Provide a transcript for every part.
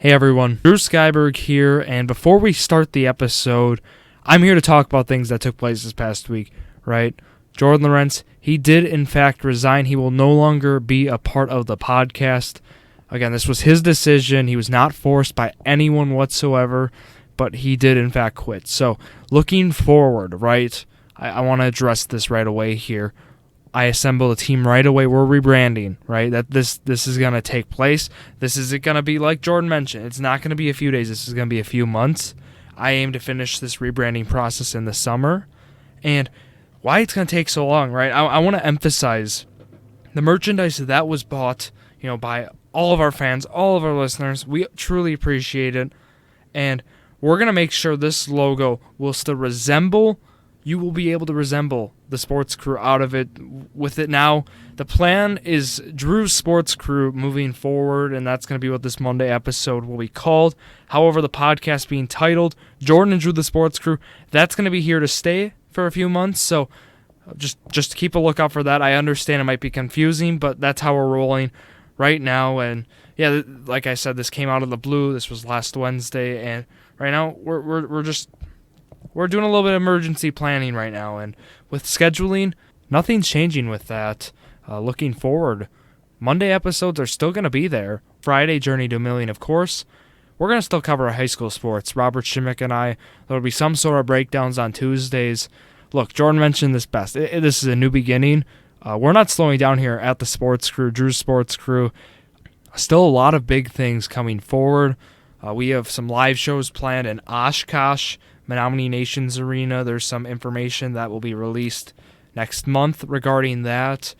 Hey everyone, Drew Skyberg here, and before we start the episode, I'm here to talk about things that took place this past week, right? Jordon Lawrenz, he did in fact resign. He will no longer be a part of the podcast. Again, this was his decision. He was not forced by anyone whatsoever, but he did in fact quit. So, looking forward, right, I want to address this right away here. I assembled a team right away. We're rebranding, right? That this is going to take place. This isn't going to be like Jordan mentioned. It's not going to be a few days. This is going to be a few months. I aim to finish this rebranding process in the summer. And why it's going to take so long, right? I want to emphasize the merchandise that was bought, by all of our fans, all of our listeners. We truly appreciate it. And we're going to make sure this logo will still resemble, you will be able to resemble the Sports Crew out of it. With it now, the plan is Drew's Sports Crew moving forward, and that's going to be what this Monday episode will be called. However, the podcast being titled Jordan and Drew the Sports Crew, that's going to be here to stay for a few months, so just keep a lookout for that. I understand it might be confusing, but that's how we're rolling right now. And yeah, like I said, this came out of the blue. This was last Wednesday, and right now we're doing a little bit of emergency planning right now, and with scheduling, nothing's changing with that. Looking forward, Monday episodes are still going to be there. Friday, Journey to a Million, of course. We're going to still cover high school sports. Robert Schimmick and I, there will be some sort of breakdowns on Tuesdays. Look, Jordan mentioned this best. This is a new beginning. We're not slowing down here at the Sports Crew, Drew's Sports Crew. Still a lot of big things coming forward. We have some live shows planned in Oshkosh, Menominee Nations Arena. There's some information that will be released next month regarding that.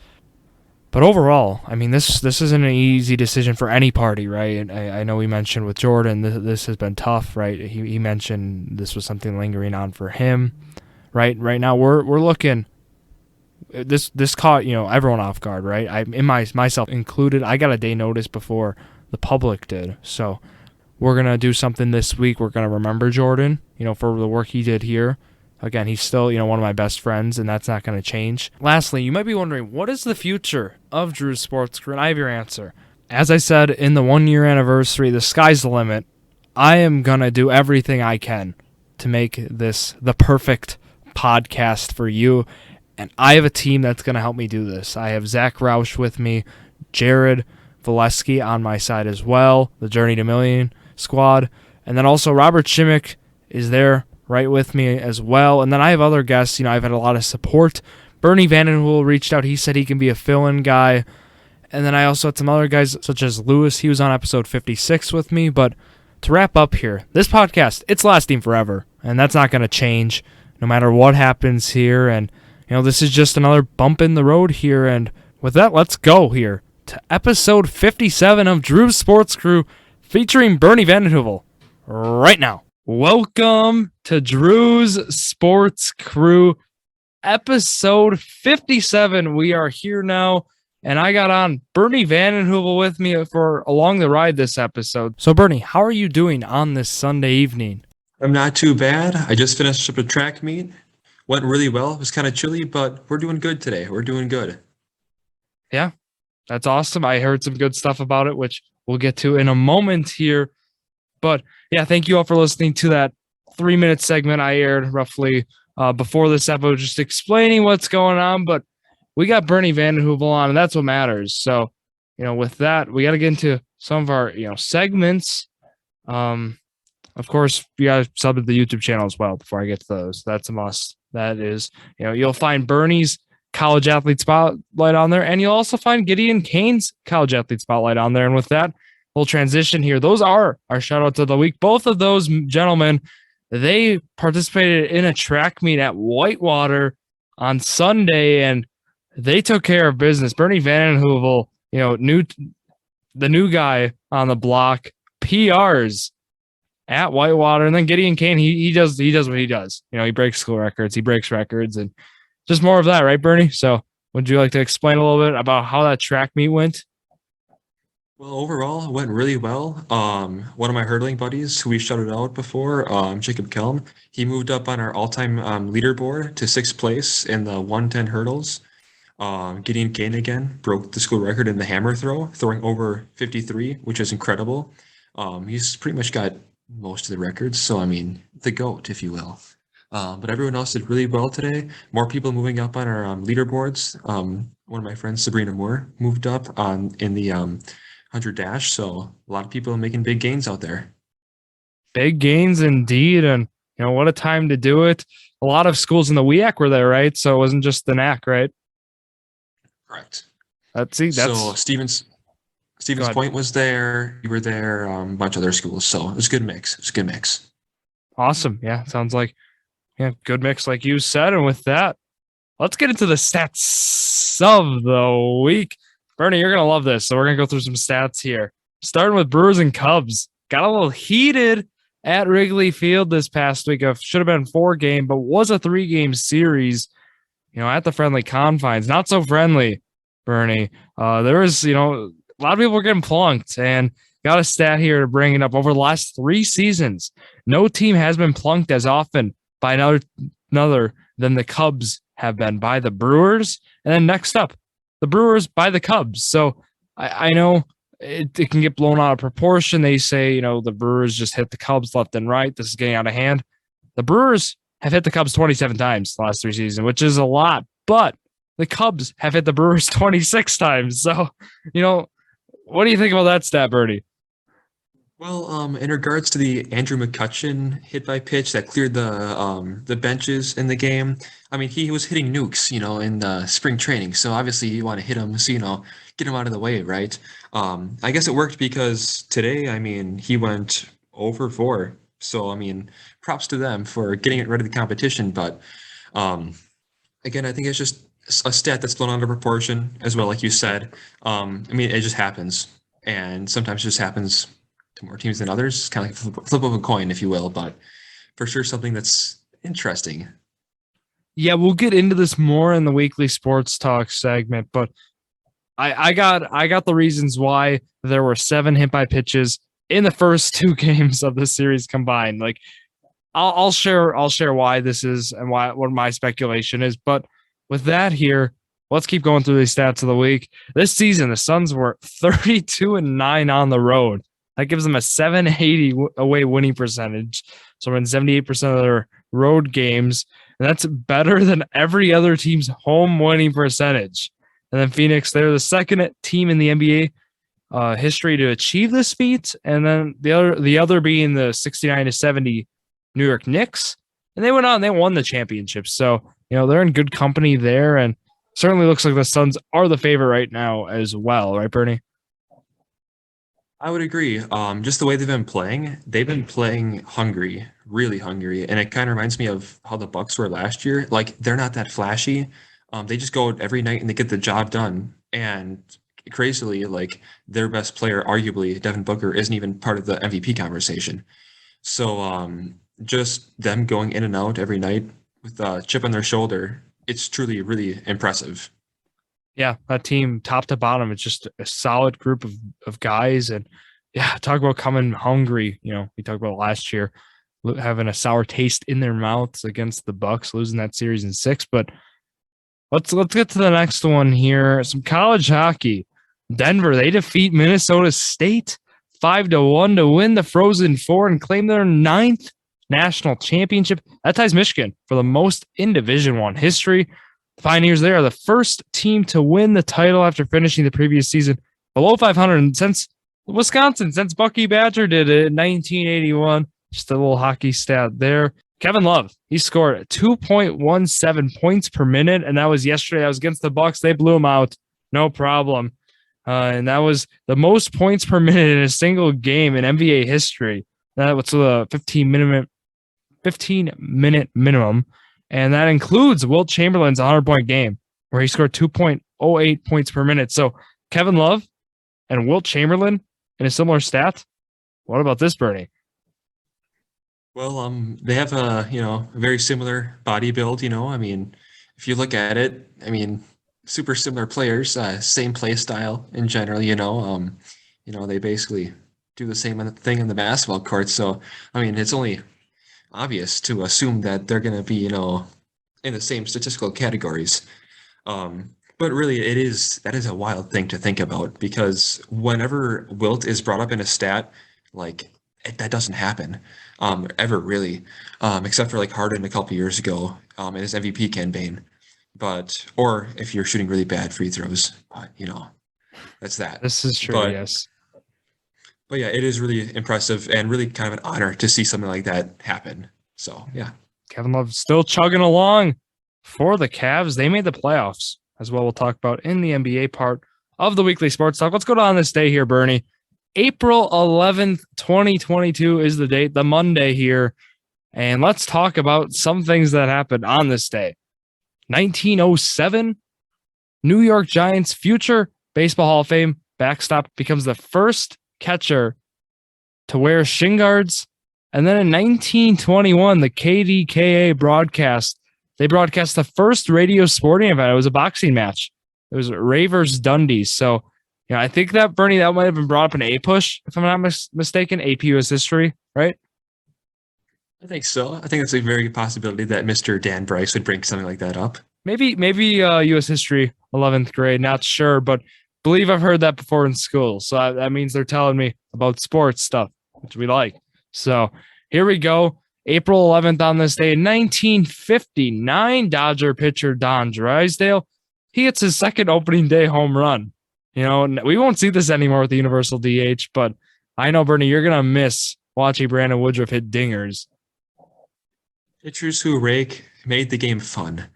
But overall, I mean, this isn't an easy decision for any party, right? And I know we mentioned with Jordan, this has been tough, right? He mentioned this was something lingering on for him, right? Right now, we're looking. This caught everyone off guard, right? Myself included. I got a day notice before the public did, so we're gonna do something this week. We're gonna remember Jordan, for the work he did here. Again, he's still, one of my best friends, and that's not going to change. Lastly, you might be wondering, what is the future of Drew's Sports Crew? And I have your answer. As I said, in the 1-year anniversary, the sky's the limit. I am going to do everything I can to make this the perfect podcast for you, and I have a team that's going to help me do this. I have Zach Roush with me, Jared Valesky on my side as well, the Journey to Million squad, and then also Robert Schimmick is there right with me as well. And then I have other guests. I've had a lot of support. Bernie Van Den Heuvel reached out. He said he can be a fill-in guy. And then I also had some other guys such as Lewis. He was on episode 56 with me. But to wrap up here, this podcast, it's lasting forever. And that's not going to change no matter what happens here. And, this is just another bump in the road here. And with that, let's go here to episode 57 of Drew's Sports Crew featuring Bernie Van Den Heuvel right now. Welcome to Drew's Sports Crew, episode 57. We are here now, and I got on Bernie Van Den Heuvel with me for along the ride this episode. So, Bernie, how are you doing on this Sunday evening? I'm not too bad. I just finished up a track meet. Went really well. It was kind of chilly, but we're doing good today. We're doing good. Yeah, that's awesome. I heard some good stuff about it, which we'll get to in a moment here. But yeah, thank you all for listening to that 3-minute segment I aired roughly before this episode, just explaining what's going on. But we got Bernie Van Den Heuvel on, and that's what matters. So, with that, we got to get into some of our, segments. Of course, you got to sub to the YouTube channel as well before I get to those. That's a must. That is, you'll find Bernie's College Athlete Spotlight on there, and you'll also find Gideon Kane's College Athlete Spotlight on there. And with that, we'll transition here. Those are our shout-outs of the week. Both of those gentlemen, they participated in a track meet at Whitewater on Sunday, and they took care of business. Bernie Van Den Heuvel, the new guy on the block, PRs at Whitewater, and then Gideon Kane, he does what he does. He breaks school records, he breaks records, and just more of that, right, Bernie? So would you like to explain a little bit about how that track meet went? Well, overall, it went really well. One of my hurdling buddies, who we shouted out before, Jacob Kelm, he moved up on our all-time leaderboard to 6th place in the 110 hurdles. Gideon Kane again broke the school record in the hammer throw, throwing over 53, which is incredible. He's pretty much got most of the records. So, I mean, the GOAT, if you will. But everyone else did really well today. More people moving up on our leaderboards. One of my friends, Sabrina Moore, moved up on in the 100 dash. So a lot of people making big gains out there. Big gains indeed. And, what a time to do it. A lot of schools in the WEAC were there, right? So it wasn't just the NAC, right? Correct. That's So Stevens Point was there. You were there. A bunch of other schools. So it was a good mix. It was a good mix. Awesome. Yeah, sounds like good mix, like you said. And with that, let's get into the stats of the week. Bernie, you're gonna love this. So we're gonna go through some stats here. Starting with Brewers and Cubs. Got a little heated at Wrigley Field this past week. It should have been 4-game, but was a 3-game series. At the friendly confines. Not so friendly, Bernie. There was, a lot of people were getting plunked, and got a stat here to bring it up. Over the last 3 seasons, no team has been plunked as often by another than the Cubs have been by the Brewers. And then next up, the Brewers by the Cubs. So I know it can get blown out of proportion. They say, the Brewers just hit the Cubs left and right. This is getting out of hand. The Brewers have hit the Cubs 27 times the last 3 seasons, which is a lot. But the Cubs have hit the Brewers 26 times. So, what do you think about that stat, Bernie? Well, in regards to the Andrew McCutchen hit by pitch that cleared the benches in the game, I mean he was hitting nukes, in the spring training. So obviously you want to hit him, so get him out of the way, right? I guess it worked because today, I mean, he went over 4. So I mean, props to them for getting it rid of the competition. But again, I think it's just a stat that's blown out of proportion as well, like you said. I mean, it just happens, and sometimes it just happens to more teams than others. It's kind of like a flip of a coin, if you will, but for sure something that's interesting. Yeah, we'll get into this more in the weekly sports talk segment, but I got the reasons why there were 7 hit by pitches in the first 2 games of the series combined. Like I'll share why this is and what my speculation is. But with that here, let's keep going through these stats of the week. This season, the Suns were 32-9 on the road. That gives them a 780 away winning percentage. So in 78% of their road games. And that's better than every other team's home winning percentage. And then Phoenix, they're the second team in the NBA history to achieve this feat. And then the other being the 69-70 New York Knicks. And they went on, they won the championship. So, they're in good company there. And certainly looks like the Suns are the favorite right now as well. Right, Bernie? I would agree. Just the way they've been playing hungry, really hungry, and it kind of reminds me of how the Bucks were last year. Like they're not that flashy. They just go every night and they get the job done. And crazily, like their best player, arguably Devin Booker, isn't even part of the MVP conversation. So just them going in and out every night with a chip on their shoulder, it's truly really impressive. Yeah, that team, top to bottom, it's just a solid group of guys. And yeah, talk about coming hungry. We talked about last year having a sour taste in their mouths against the Bucks, losing that series in 6. But let's get to the next one here. Some college hockey. Denver, they defeat Minnesota State 5-1 to win the Frozen Four and claim their 9th national championship. That ties Michigan for the most in Division I history. The Pioneers, they are the first team to win the title after finishing the previous season below 500. And since Bucky Badger did it in 1981, just a little hockey stat there. Kevin Love, he scored 2.17 points per minute, and that was yesterday. That was against the Bucks. They blew him out, no problem. And that was the most points per minute in a single game in NBA history. That was a 15-minute minimum. And that includes Wilt Chamberlain's 100-point game, where he scored 2.08 points per minute. So Kevin Love and Wilt Chamberlain in a similar stat. What about this, Bernie? Well, they have a very similar body build. I mean, if you look at it, I mean, super similar players, same play style in general. They basically do the same thing in the basketball court. So, I mean, it's only obvious to assume that they're going to be, in the same statistical categories. But really, that is a wild thing to think about, because whenever Wilt is brought up in a stat, Like that doesn't happen ever really, except for like Harden a couple years ago in his MVP campaign. But or if you're shooting really bad free throws, but that's that. This is true, But yes. but yeah, it is really impressive and really kind of an honor to see something like that happen. So yeah. Kevin Love still chugging along for the Cavs. They made the playoffs as well. We'll talk about in the NBA part of the weekly sports talk. Let's go on this day here, Bernie. April 11th, 2022 is the date, the Monday here. And let's talk about some things that happened on this day. 1907, New York Giants future Baseball Hall of Fame backstop becomes the first catcher to wear shin guards. And then in 1921, the KDKA broadcast, they broadcast the first radio sporting event. It was a boxing match. It was Ravers Dundee. So, I think that, Bernie, that might have been brought up in A-Push, if I'm not mistaken, AP US History, right? I think so. I think it's a very good possibility that Mr. Dan Bryce would bring something like that up. Maybe US History, 11th grade, not sure, but believe I've heard that before in school. So that means they're telling me about sports stuff, which we like. So here we go. April 11th on this day, 1959, Dodger pitcher Don Drysdale. He hits his second opening day home run. We won't see this anymore with the universal DH, but I know, Bernie, you're going to miss watching Brandon Woodruff hit dingers. Pitchers who rake made the game fun.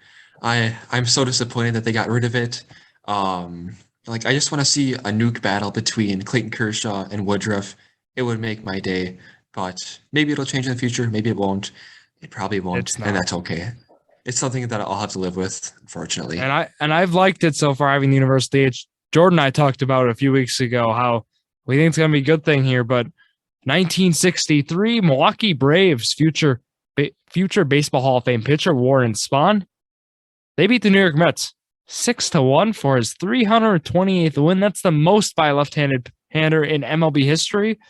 I'm so disappointed that they got rid of it. I just want to see a nuke battle between Clayton Kershaw and Woodruff. It would make my day, but maybe it'll change in the future. Maybe it won't. It probably won't, and that's okay. It's something that I'll have to live with, unfortunately. And I've liked it so far, having the universal DH. Jordan and I talked about it a few weeks ago, how we think it's going to be a good thing here, but 1963, Milwaukee Braves future Baseball Hall of Fame pitcher Warren Spahn, they beat the New York Mets 6-1 for his 328th win. That's the most by a left-handed hander in MLB history.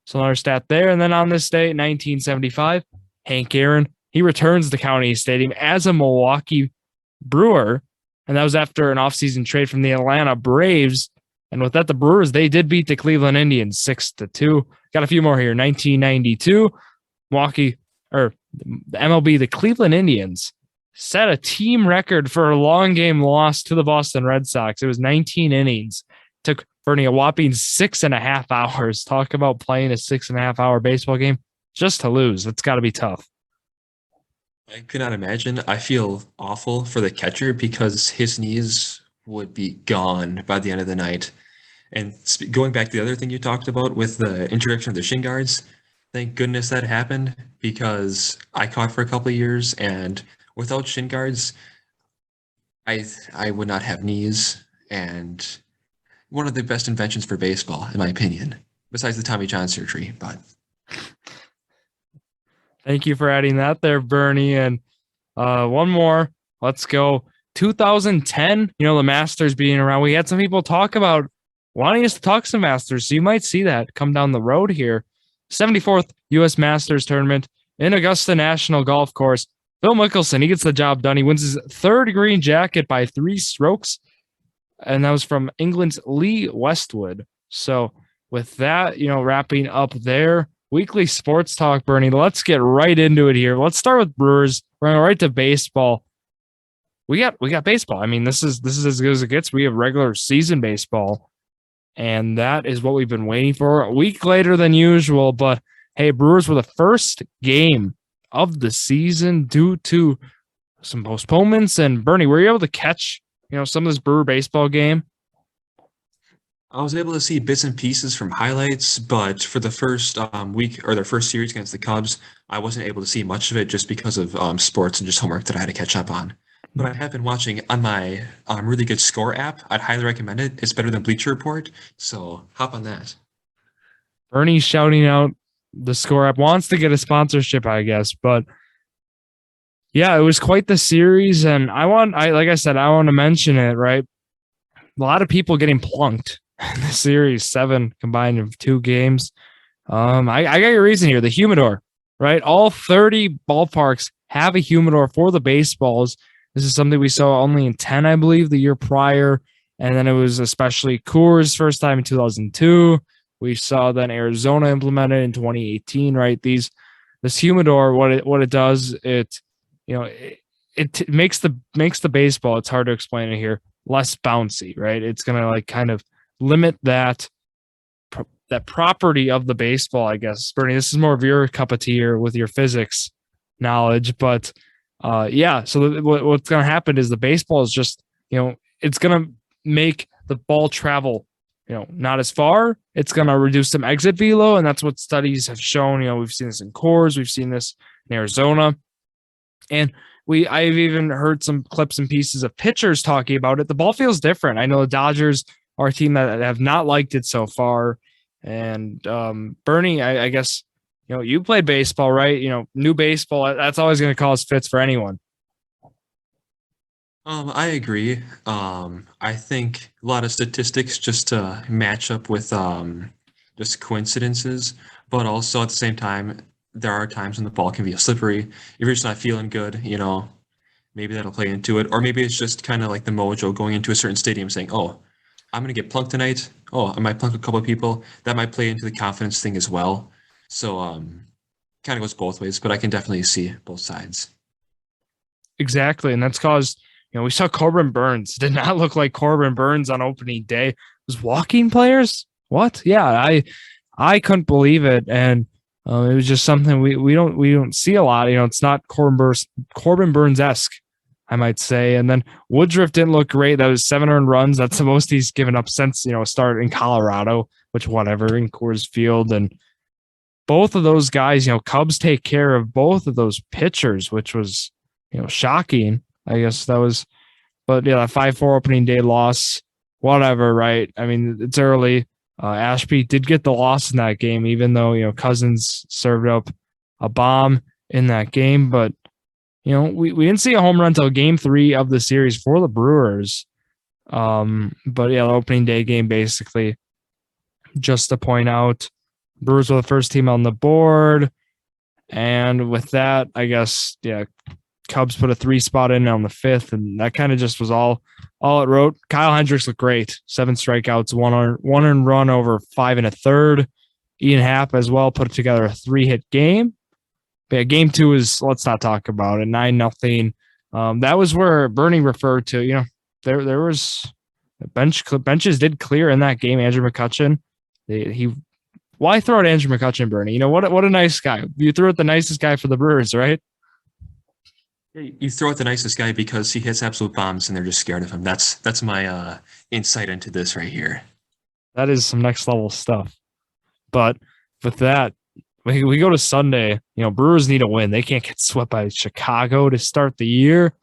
So another stat there. And then on this day, 1975, Hank Aaron, he returns to County Stadium as a Milwaukee Brewer. And that was after an offseason trade from the Atlanta Braves. And with that, the Brewers, they did beat the Cleveland Indians 6-2. Got a few more here. 1992, the MLB, the Cleveland Indians set a team record for a long game loss to the Boston Red Sox. It was 19 innings. Took Bernie a whopping 6.5 hours. Talk about playing a 6.5 hour baseball game just to lose. That's got to be tough. I could not imagine. I feel awful for the catcher because his knees would be gone by the end of the night. And going back to the other thing you talked about with the introduction of the shin guards, thank goodness that happened because I caught for a couple of years, and without shin guards, I would not have knees. And one of the best inventions for baseball, in my opinion, besides the Tommy John surgery. But thank you for adding that there, Bernie. And one more. Let's go. 2010, the Masters being around. We had some people talk about wanting us to talk some Masters, so you might see that come down the road here. 74th U.S. Masters tournament in Augusta National Golf Course. Phil Mickelson, he gets the job done. He wins his third green jacket by 3 strokes, and that was from England's Lee Westwood. So with that, wrapping up there, weekly sports talk, Bernie, let's get right into it here. Let's start with Brewers. We're going right to baseball. We got baseball. I mean, this is as good as it gets. We have regular season baseball, and that is what we've been waiting for. A week later than usual, but hey, Brewers were the first game of the season due to some postponements. And Bernie, were you able to catch, some of this Brewer baseball game? I was able to see bits and pieces from highlights, but for the first week or their first series against the Cubs, I wasn't able to see much of it just because of sports and just homework that I had to catch up on. But I have been watching on my really good score app. I'd highly recommend it. It's better than Bleacher Report, so hop on that. Bernie's shouting out the score app. Wants to get a sponsorship, I guess. But yeah, it was quite the series, and I want to mention it, right? A lot of people getting plunked in the series, 7 combined of 2 games. I got your reason here. The humidor, right? All 30 ballparks have a humidor for the baseballs. This is something we saw only in 10, I believe, the year prior. And then it was especially Coors first time in 2002, We saw then Arizona implemented in 2018, right? This humidor, what it does, it makes the baseball, it's hard to explain it here, less bouncy, right? It's gonna like kind of limit that property of the baseball, I guess. Bernie, this is more of your cup of tea or with your physics knowledge, but yeah. So what's going to happen is the baseball is just, it's going to make the ball travel, not as far. It's going to reduce some exit velo, and that's what studies have shown. We've seen this in Coors, we've seen this in Arizona, and I've even heard some clips and pieces of pitchers talking about it. The ball feels different. I know the Dodgers are a team that have not liked it so far. And Bernie, I guess, you played baseball, right? New baseball, that's always going to cause fits for anyone. I agree. I think a lot of statistics just to match up with just coincidences, but also at the same time, there are times when the ball can be slippery. If you're just not feeling good, maybe that'll play into it. Or maybe it's just kind of like the mojo going into a certain stadium saying, oh, I'm going to get plunked tonight. Oh, I might plunk a couple of people. That might play into the confidence thing as well. So kind of goes both ways, but I can definitely see both sides. Exactly. And that's caused, we saw Corbin Burns. It did not look like Corbin Burns on opening day. It was walking players? What? Yeah, I couldn't believe it. And it was just something we don't see a lot. It's not Corbin Burns-esque, I might say. And then Woodruff didn't look great. That was 7 earned runs. That's the most he's given up since, a start in Colorado, which whatever, in Coors Field. And both of those guys, Cubs take care of both of those pitchers, which was, shocking. I guess that was, but yeah, that 5-4 opening day loss, whatever, right? I mean, it's early. Ashby did get the loss in that game, even though, Cousins served up a bomb in that game. But, we didn't see a home run until game 3 of the series for the Brewers. But yeah, the opening day game, basically, just to point out, Brewers were the first team on the board. And with that, I guess, yeah, Cubs put a 3 spot in on the 5th, and that kind of just was all it wrote. Kyle Hendricks looked great. 7 strikeouts, one earned run over 5 1/3. Ian Happ as well put together a 3-hit game. But yeah, game 2 is, let's not talk about it, 9-0. That was where Bernie referred to, there was benches did clear in that game. Andrew McCutchen, why throw at Andrew McCutchen, Bernie? What a nice guy. You threw at the nicest guy for the Brewers, right? You throw at the nicest guy because he hits absolute bombs and they're just scared of him. That's my insight into this right here. That is some next level stuff. But with that, we go to Sunday. Brewers need a win. They can't get swept by Chicago to start the year.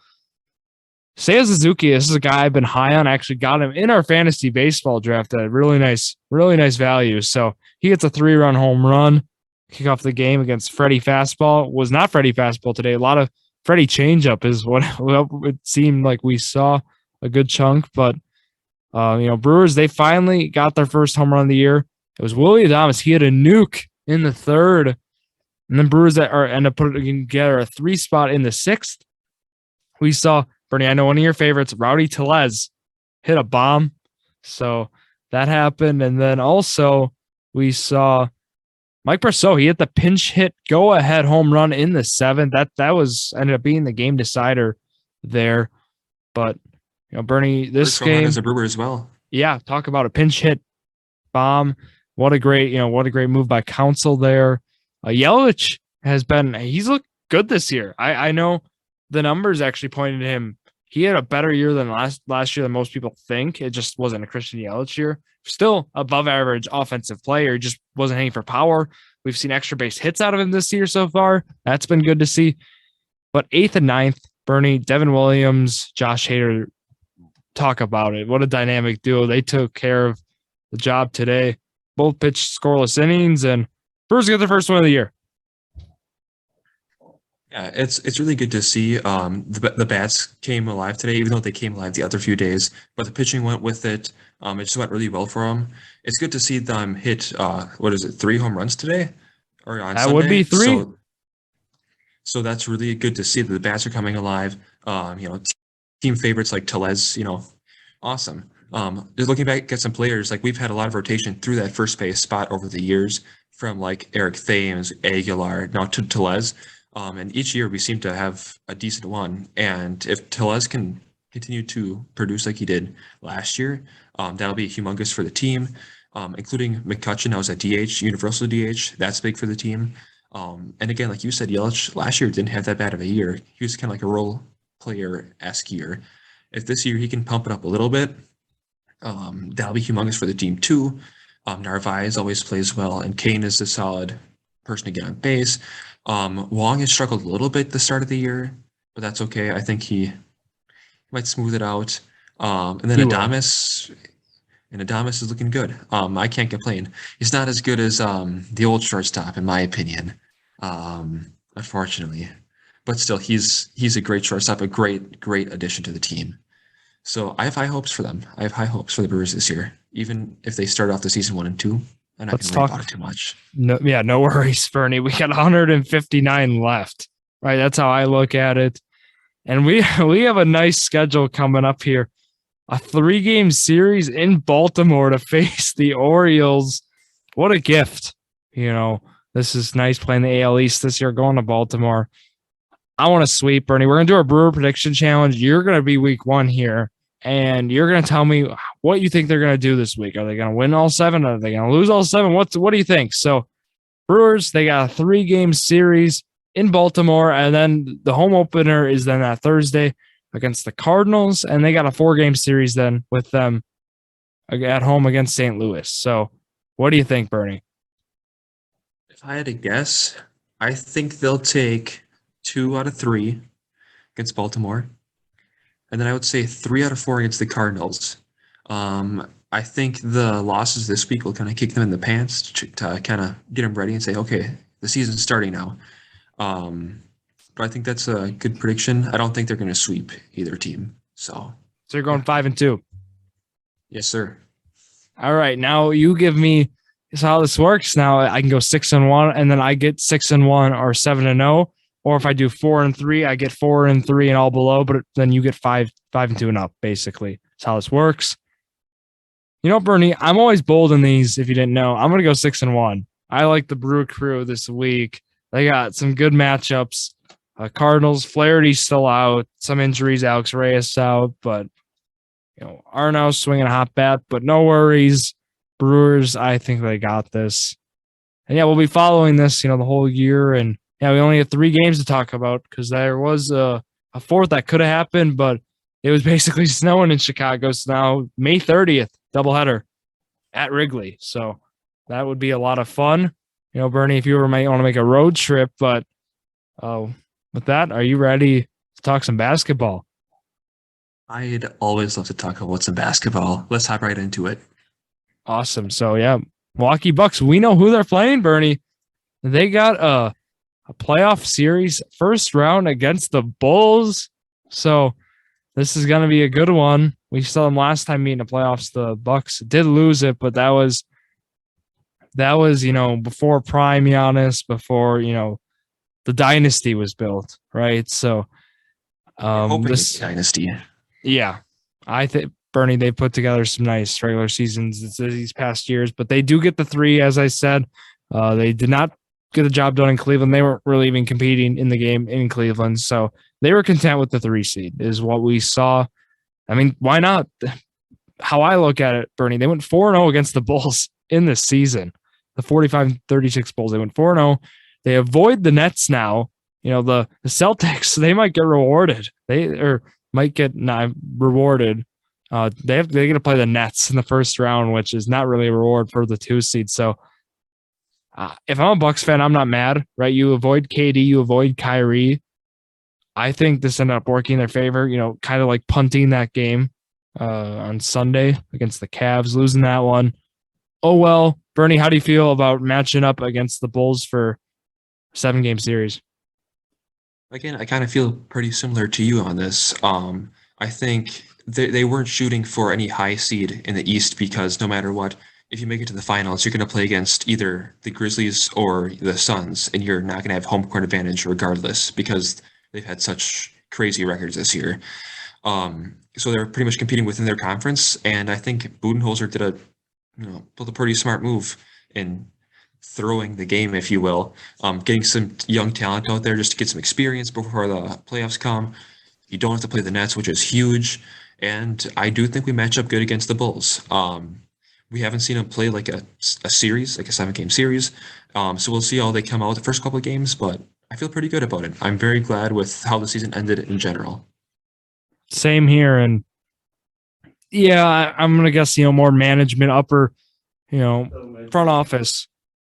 Seiya Suzuki, this is a guy I've been high on. I actually got him in our fantasy baseball draft at a really nice value. So he gets a 3-run home run, kick off the game against Freddie Fastball. Was not Freddie Fastball today. A lot of Freddie changeup is what it seemed like we saw a good chunk. But, Brewers, they finally got their first home run of the year. It was Willie Adames. He had a nuke in the 3rd. And then Brewers end up putting together a 3 spot in the 6th. We saw, Bernie, I know one of your favorites, Rowdy Tellez, hit a bomb. So that happened. And then also we saw Mike Brosseau, he hit the pinch hit go-ahead home run in the 7th. That was ended up being the game decider there. But, Bernie, this game as a Brewer as well. Yeah, talk about a pinch hit bomb. What a great move by Counsell there. Yelich he's looked good this year. I know the numbers actually pointed to him. He had a better year than last year than most people think. It just wasn't a Christian Yelich year. Still above average offensive player. Just wasn't hitting for power. We've seen extra base hits out of him this year so far. That's been good to see. But 8th and 9th, Bernie, Devin Williams, Josh Hader, talk about it. What a dynamic duo. They took care of the job today. Both pitched scoreless innings, and Brewers get their first win of the year. Yeah, it's really good to see. The bats came alive today, even though they came alive the other few days. But the pitching went with it. It just went really well for them. It's good to see them hit 3 home runs today, or on that Sunday. Would be 3. So that's really good to see that the bats are coming alive. Team favorites like Tellez, awesome. Just looking back at some players, like we've had a lot of rotation through that first base spot over the years, from like Eric Thames, Aguilar, now to Tellez. And each year we seem to have a decent one. And if Tellez can continue to produce like he did last year, that'll be humongous for the team, including McCutcheon. I was at DH, universal DH. That's big for the team. And again, like you said, Yelich last year didn't have that bad of a year. He was kind of like a role player-esque year. If this year he can pump it up a little bit, that'll be humongous for the team too. Narvaez always plays well, and Kane is a solid person to get on base. Wong has struggled a little bit at the start of the year, but that's okay. I think he might smooth it out. And then Adames is looking good. I can't complain. He's not as good as the old shortstop, in my opinion, unfortunately. But still, he's a great shortstop, a great addition to the team. So I have high hopes for them. I have high hopes for the Brewers this year, even if they start off the season 1-2. I'm not going to worry about it too much. No worries, Bernie. We got 159 left, right? That's how I look at it. And we have a nice schedule coming up here. A 3-game series in Baltimore to face the Orioles. What a gift. This is nice playing the AL East this year, going to Baltimore. I want to sweep, Bernie. We're going to do our Brewer Prediction Challenge. You're going to be week 1 here, and you're going to tell me what you think they're going to do this week. Are they going to win all 7? Are they going to lose all 7? What do you think? So, Brewers, they got a 3-game series in Baltimore, and then the home opener is then that Thursday against the Cardinals, and they got a 4-game series then with them at home against St. Louis. So, what do you think, Bernie? If I had to guess, I think they'll take 2 out of 3 against Baltimore. And then I would say 3 out of 4 against the Cardinals. I think the losses this week will kind of kick them in the pants to kind of get them ready and say, okay, the season's starting now. But I think that's a good prediction. I don't think they're going to sweep either team. So you're going 5-2. Yes, sir. All right. Now you give me how this works. Now I can go 6-1, and then I get 6-1 or 7-0. Or if I do 4-3, I get 4-3 and all below, but then you get 5-2 and up, basically. That's how this works. Bernie, I'm always bold in these, if you didn't know. I'm going to go 6-1. I like the Brew Crew this week. They got some good matchups. Cardinals, Flaherty's still out. Some injuries, Alex Reyes out, but Arno's swinging a hot bat, but no worries. Brewers, I think they got this. And we'll be following this, the whole year, and we only have 3 games to talk about because there was a 4th that could have happened, but it was basically snowing in Chicago. So now May 30th, doubleheader at Wrigley. So that would be a lot of fun. Bernie, if you might want to make a road trip, but with that, are you ready to talk some basketball? I'd always love to talk about some basketball. Let's hop right into it. Awesome. So Milwaukee Bucks, we know who they're playing, Bernie. They got a playoff series first round against the Bulls. So this is going to be a good one. We saw them last time meeting the playoffs. The Bucks did lose it, but that was before prime Giannis, before the dynasty was built, right? So this dynasty. Yeah. I think Bernie, they put together some nice regular seasons these past years, but they do get the 3, as I said. They did not get the job done in Cleveland. They weren't really even competing in the game in Cleveland. So they were content with the 3 seed is what we saw. I mean, why not? How I look at it, Bernie, they went 4-0 against the Bulls in this season. The 45-36 Bulls, they went 4-0. They avoid the Nets now. The Celtics, they might get rewarded. They might get rewarded. They're going to play the Nets in the first round, which is not really a reward for the 2 seed. So if I'm a Bucks fan, I'm not mad, right? You avoid KD, you avoid Kyrie. I think this ended up working in their favor, kind of like punting that game on Sunday against the Cavs, losing that one. Oh, well, Bernie, how do you feel about matching up against the Bulls for a 7-game series? Again, I kind of feel pretty similar to you on this. I think they weren't shooting for any high seed in the East because no matter what, if you make it to the finals, you're going to play against either the Grizzlies or the Suns, and you're not going to have home court advantage regardless because they've had such crazy records this year. So they're pretty much competing within their conference, and I think Budenholzer did pulled a pretty smart move in throwing the game, if you will, getting some young talent out there just to get some experience before the playoffs come. You don't have to play the Nets, which is huge, and I do think we match up good against the Bulls. We haven't seen them play like a series, like a 7-game series, so we'll see how they come out the first couple of games, but I feel pretty good about it. I'm very glad with how the season ended in general. Same here, and yeah, I'm gonna guess more management, upper, front office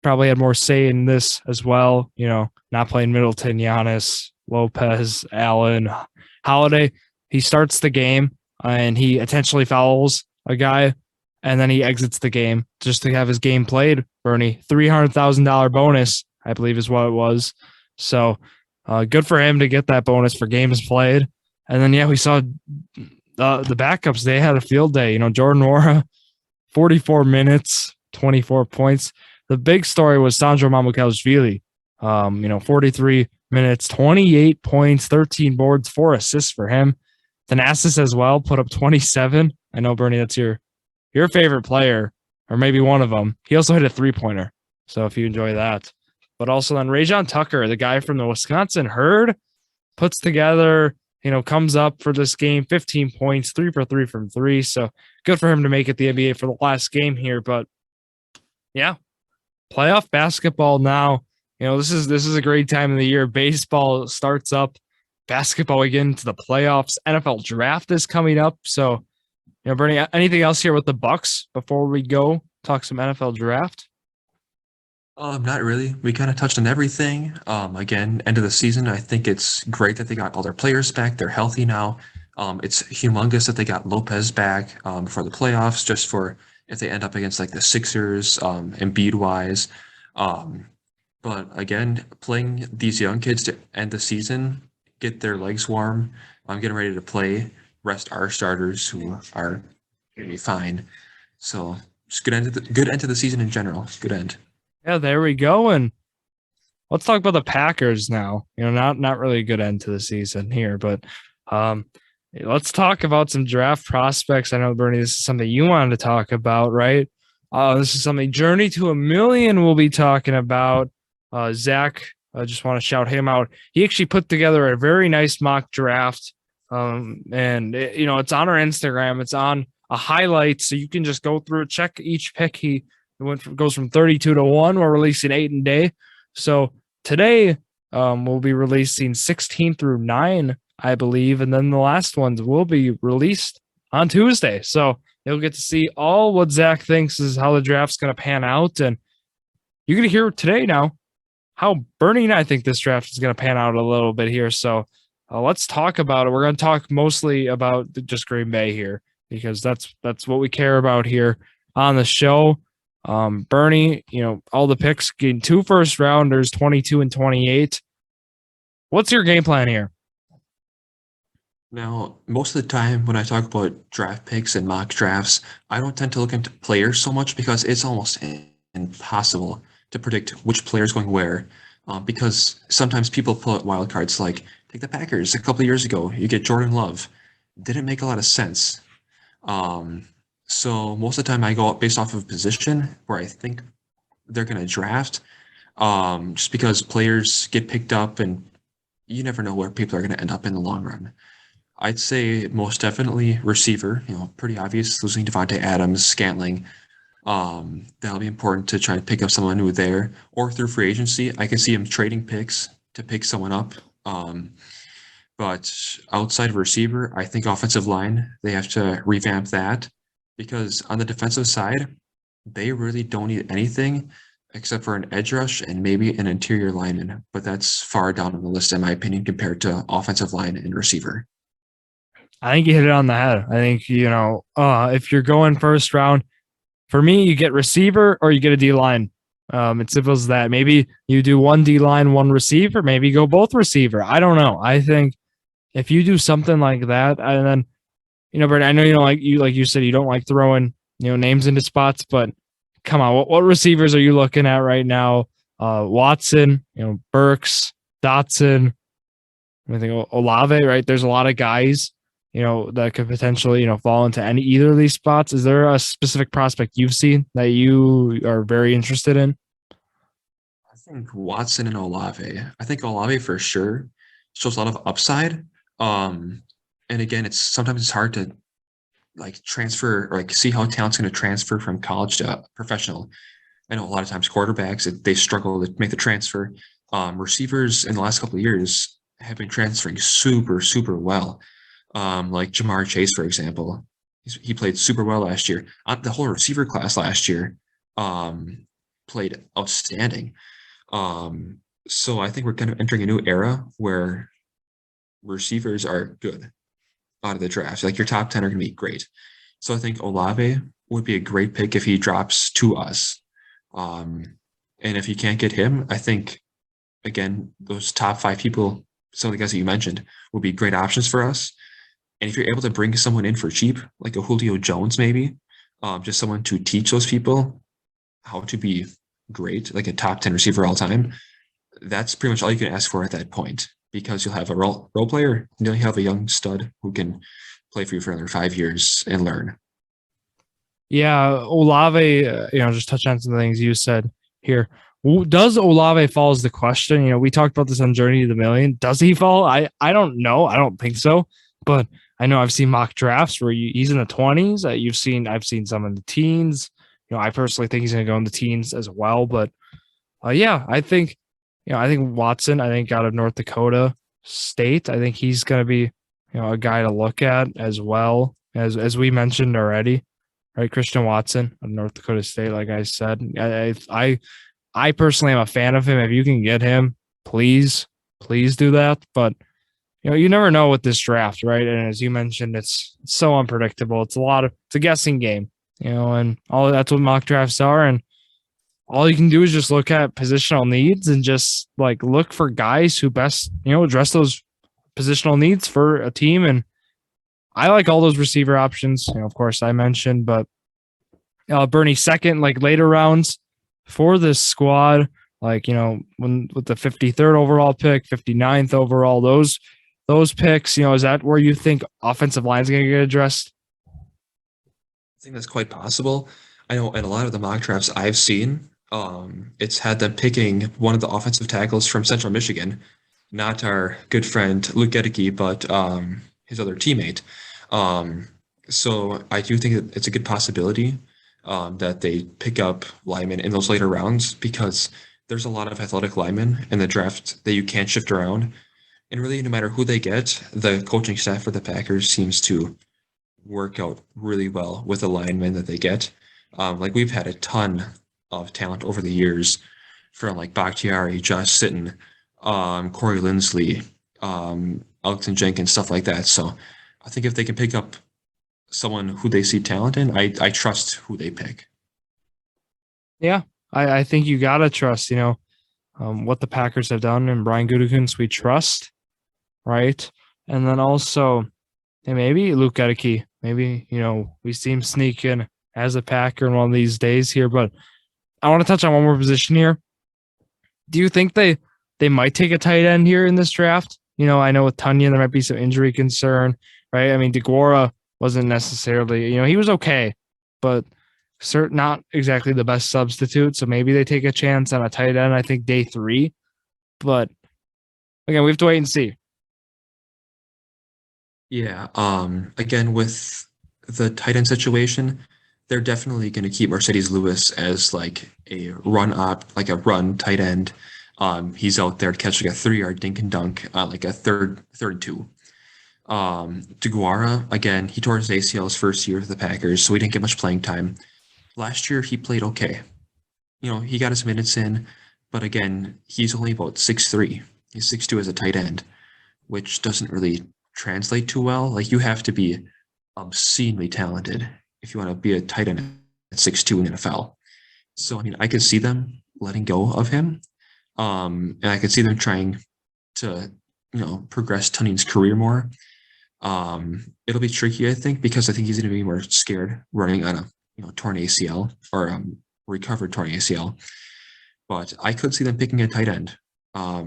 probably had more say in this as well. Not playing Middleton, Giannis, Lopez, Allen, Holiday. He starts the game and he intentionally fouls a guy, and then he exits the game just to have his game played. Bernie, $300,000 bonus, I believe, is what it was. So good for him to get that bonus for games played. And then we saw the backups. They had a field day. Jordan Nwora, 44 minutes, 24 points. The big story was Sandro Mamukelashvili. 43 minutes, 28 points, 13 boards, 4 assists for him. Thanasis as well put up 27. I know, Bernie, that's your favorite player, or maybe one of them. He also hit a 3-pointer. So if you enjoy that. But also then Rajon Tucker, the guy from the Wisconsin Herd, puts together, comes up for this game, 15 points, 3 for 3 from 3. So good for him to make it the NBA for the last game here. But yeah, playoff basketball now. This is a great time of the year. Baseball starts up, basketball again to the playoffs. NFL draft is coming up. So, Bernie, anything else here with the Bucks before we go talk some NFL draft? Not really. We kind of touched on everything. Again, end of the season, I think it's great that they got all their players back. They're healthy now. It's humongous that they got Lopez back for the playoffs, just for if they end up against like the Sixers, Embiid-wise. But again, playing these young kids to end the season, get their legs warm, getting ready to play, rest our starters who are going to be fine. So just good end to the season in general. Good end. Yeah, there we go. And let's talk about the Packers now. Not really a good end to the season here, but let's talk about some draft prospects. I know, Bernie, this is something you wanted to talk about, right? This is something Journey to a Million we'll be talking about. Zach, I just want to shout him out. He actually put together a very nice mock draft. And it's on our Instagram. It's on a highlight, so you can just go through it, check each pick. He goes from 32 to 1. We're releasing 8 a day. So today we'll be releasing 16 through 9, I believe, and then the last ones will be released on Tuesday. So you'll get to see all what Zach thinks is how the draft's going to pan out, and you're going to hear today now how Bernie and I think this draft is going to pan out a little bit here. So let's talk about it. We're going to talk mostly about just Green Bay here because that's what we care about here on the show. Bernie, all the picks, getting 2 first-rounders, 22 and 28. What's your game plan here? Now, most of the time when I talk about draft picks and mock drafts, I don't tend to look into players so much because it's almost impossible to predict which player is going where. Because sometimes people pull out wild cards like, take the Packers a couple of years ago, you get Jordan Love. Didn't make a lot of sense. So most of the time I go out based off of position where I think they're going to draft, just because players get picked up and you never know where people are going to end up in the long run. I'd say most definitely receiver, pretty obvious, losing Devontae Adams, Scantling. That'll be important to try to pick up someone new there, or through free agency. I can see him trading picks to pick someone up. But outside of receiver, I think offensive line, they have to revamp that because on the defensive side, they really don't need anything except for an edge rush and maybe an interior lineman. But that's far down on the list, in my opinion, compared to offensive line and receiver. I think you hit it on the head. I think, if you're going first round, for me, you get receiver or you get a D-line. It's simple as that. Maybe you do one D-line, one receiver. Maybe you go both receiver. I don't know. I think if you do something like that, and then, Brent, I know like you said, you don't like throwing, names into spots, but come on, what receivers are you looking at right now? Watson, Burks, Dotson, I think Olave, right? There's a lot of guys that could potentially, fall into either of these spots? Is there a specific prospect you've seen that you are very interested in? I think Watson and Olave. I think Olave for sure shows a lot of upside. Um, and again, sometimes it's hard to like transfer or like see how talent's going to transfer from college to professional. I know a lot of times quarterbacks they struggle to make the transfer. Receivers in the last couple of years have been transferring super super well. Like Jamar Chase, for example, he played super well last year. The whole receiver class last year um, played outstanding. Um, so I think we're kind of entering a new era where receivers are good out of the draft. Like your top 10 are going to be great. So I think Olave would be a great pick if he drops to us. Um, and if you can't get him, I think, again, those top 5 people, some of the guys that you mentioned, would be great options for us. And if you're able to bring someone in for cheap, like a Julio Jones, maybe, just someone to teach those people how to be great, like a top 10 receiver all time, that's pretty much all you can ask for at that point because you'll have a role player and you'll have a young stud who can play for you for another 5 years and learn. Yeah, Olave, just touch on some things you said here. Does Olave fall is the question? We talked about this on Journey to the Million. Does he fall? I don't know. I don't think so. But I know I've seen mock drafts where he's in the 20s. I've seen some in the teens. I personally think he's going to go in the teens as well. But yeah, I think Watson, I think out of North Dakota State, I think he's going to be, a guy to look at as well as we mentioned already, right? Christian Watson of North Dakota State, like I said, I personally am a fan of him. If you can get him, please do that. But you never know with this draft, right? And as you mentioned, it's so unpredictable. It's a guessing game, and all that's what mock drafts are. And all you can do is just look at positional needs and just like look for guys who best, address those positional needs for a team. And I like all those receiver options, of course I mentioned, but Bernie second, like later rounds for this squad, like, when with the 53rd overall pick, 59th overall, those picks, is that where you think offensive line is going to get addressed? I think that's quite possible. I know in a lot of the mock drafts I've seen, it's had them picking one of the offensive tackles from Central Michigan, not our good friend Luke Gedeke, but his other teammate. Um, so I do think that it's a good possibility that they pick up linemen in those later rounds because there's a lot of athletic linemen in the draft that you can't shift around. And really, no matter who they get, the coaching staff for the Packers seems to work out really well with the linemen that they get. Like we've had a ton of talent over the years from like Bakhtiari, Josh Sitton, Corey Linsley, Elton Jenkins, stuff like that. So I think if they can pick up someone who they see talent in, I trust who they pick. Yeah, I think you got to trust, what the Packers have done, and Brian Gutekunst we trust, right? And then also, and maybe Luke Gedeke, maybe, we see him sneak in as a Packer in one of these days here, but I want to touch on one more position here. Do you think they might take a tight end here in this draft? I know with Tunyon, there might be some injury concern, right? I mean, DeGuara wasn't necessarily, he was okay, but not exactly the best substitute. So maybe they take a chance on a tight end, I think day 3. But again, we have to wait and see. Yeah. Again, with the tight end situation, they're definitely going to keep Mercedes Lewis as like a like a run tight end. He's out there to catch like a 3-yard dink and dunk, like a third and 2. DeGuara, again, he tore his ACL his first year with the Packers, so he didn't get much playing time. Last year, he played okay. He got his minutes in, but again, he's only about 6'3". He's 6'2" as a tight end, which doesn't really translate too well. Like you have to be obscenely talented if you want to be a tight end at 6'2" in the NFL. So I mean, I could see them letting go of him, and I could see them trying to progress Tunning's career more. It'll be tricky, I think, because I think he's going to be more scared running on a torn ACL or recovered torn ACL. But I could see them picking a tight end. I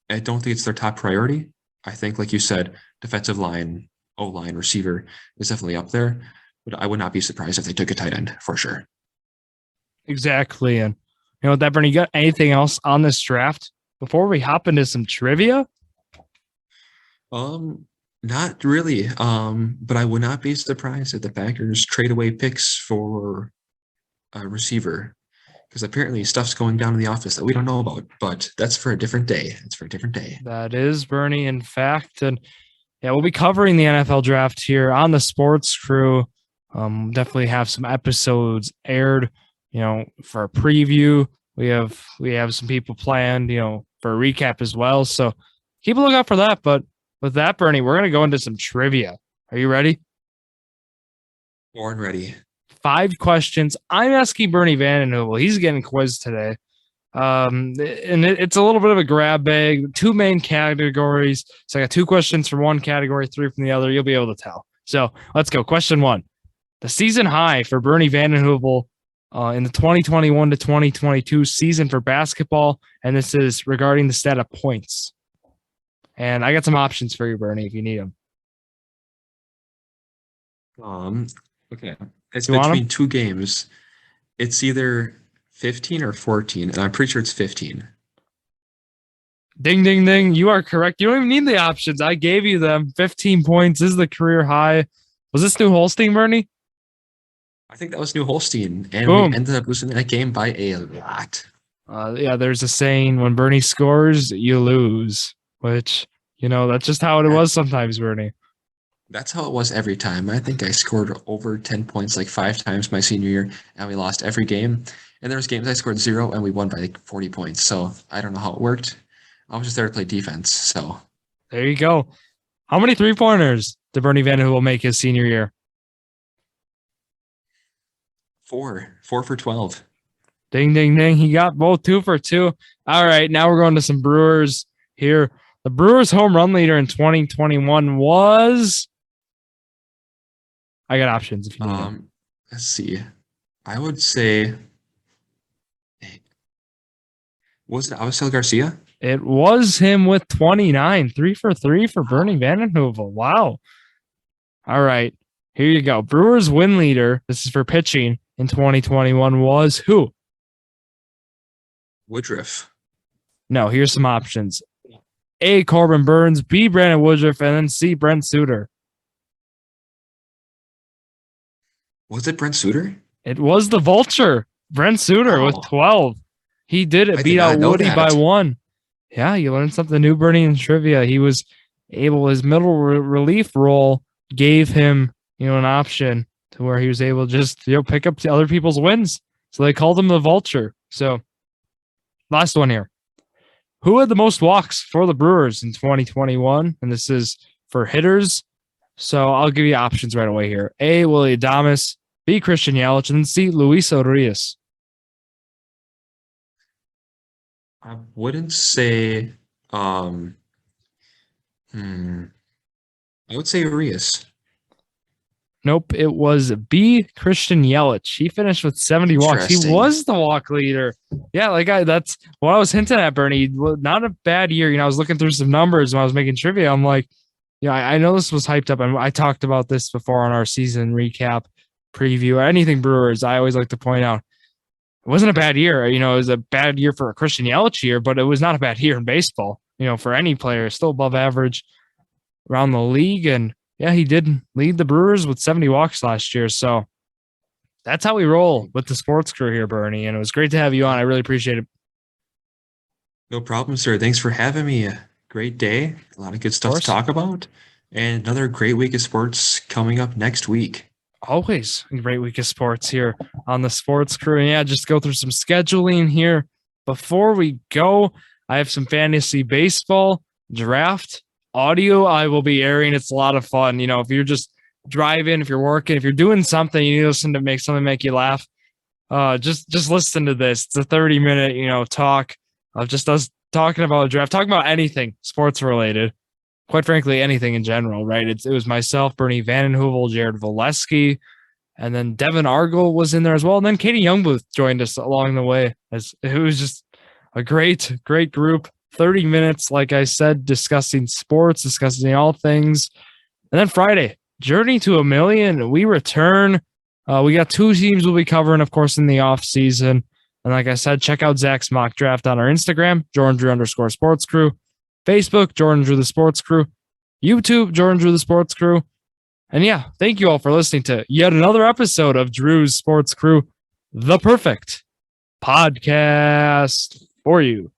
don't think it's their top priority. I think, like you said, defensive line O-line receiver is definitely up there. But I would not be surprised if they took a tight end for sure. Exactly. And with that, Bernie, you got anything else on this draft before we hop into some trivia? Not really. But I would not be surprised if the Packers trade away picks for a receiver, because apparently stuff's going down in the office that we don't know about. But that's for a different day. It's for a different day. That is, Bernie, in fact. And yeah, we'll be covering the NFL draft here on the Sports Crew. Definitely have some episodes aired, for a preview. We have some people planned, for a recap as well. So keep a lookout for that. But with that, Bernie, we're going to go into some trivia. Are you ready? Born ready. 5 questions. I'm asking Bernie Van Den Heuvel. He's getting quizzed today. And it's a little bit of a grab bag. 2 main categories. So I got 2 questions from one category, 3 from the other. You'll be able to tell. So let's go. Question 1. The season high for Bernie Van Den Heuvel in the 2021 to 2022 season for basketball, and this is regarding the stat of points. And I got some options for you, Bernie, if you need them. Okay. It's between 2 games. It's either 15 or 14, and I'm pretty sure it's 15. Ding, ding, ding. You are correct. You don't even need the options. I gave you them. 15 points is the career high. Was this New Holstein, Bernie? I think that was New Holstein, and Boom. we ended up losing that game by a lot. Yeah, there's a saying, when Bernie scores, you lose, which, that's just how it was sometimes, Bernie. That's how it was every time. I think I scored over 10 points like 5 times my senior year, and we lost every game. And there was games I scored 0, and we won by like 40 points. So I don't know how it worked. I was just there to play defense. So there you go. How many 3-pointers did Bernie Van Den Heuvel make his senior year? 4 for 12. Ding, ding, ding. He got both 2 for 2. All right, now we're going to some Brewers here. The Brewers home run leader in 2021 was... I got options if you need them. Let's see. I would say... Was it Avisail Garcia? It was him with 29. 3 for 3 for Bernie Van Den Heuvel. Wow. All right. Here you go. Brewers win leader, this is for pitching, in 2021 was who? Woodruff. No, here's some options. A, Corbin Burns, B, Brandon Woodruff, and then C, Brent Suter. Was it Brent Suter? It was the Vulture, Brent Suter with 12. He did it, beat out Woody by 1. Yeah, you learned something new, Bernie, in trivia. He was able, his middle relief role gave him, an option to where he was able to just, pick up other people's wins. So they called him the Vulture. So last one here. Who had the most walks for the Brewers in 2021? And this is for hitters. So I'll give you options right away here. A, Willie Adames, B, Christian Yelich, and C, Luis Urias. I wouldn't say I would say Urias. Nope, it was B, Christian Yelich. He finished with 70 walks. He was the walk leader. Yeah, that's what I was hinting at, Bernie. Not a bad year. I was looking through some numbers when I was making trivia. I'm like, I know this was hyped up, and I talked about this before on our season recap preview or anything Brewers. I always like to point out it wasn't a bad year. It was a bad year for a Christian Yelich year, but it was not a bad year in baseball. For any player, still above average around the league. And yeah, he did lead the Brewers with 70 walks last year. So that's how we roll with the Sports Crew here, Bernie. And it was great to have you on. I really appreciate it. No problem, sir. Thanks for having me. Great day. A lot of good stuff to talk about. And another great week of sports coming up next week. Always a great week of sports here on the Sports Crew. And yeah, just go through some scheduling here. Before we go, I have some fantasy baseball draft audio I will be airing. It's a lot of fun. If you're just driving, if you're working, if you're doing something, you listen to make you laugh. Just listen to this. It's a 30-minute, talk of just us talking about a draft, talking about anything sports related. Quite frankly, anything in general, right? It was myself, Bernie Van Den Heuvel, Jared Valesky, and then Devin Argel was in there as well. And then Katie Youngbooth joined us along the way. It was just a great group. 30 minutes, like I said, discussing sports, discussing all things. And then Friday, Journey to a Million. We return. We got 2 teams we'll be covering, of course, in the off season. And like I said, check out Zach's mock draft on our Instagram, @JordanDrew_Sports Crew, Facebook, Jordan Drew the Sports Crew, YouTube, Jordan Drew the Sports Crew. And yeah, thank you all for listening to yet another episode of Drew's Sports Crew, the perfect podcast for you.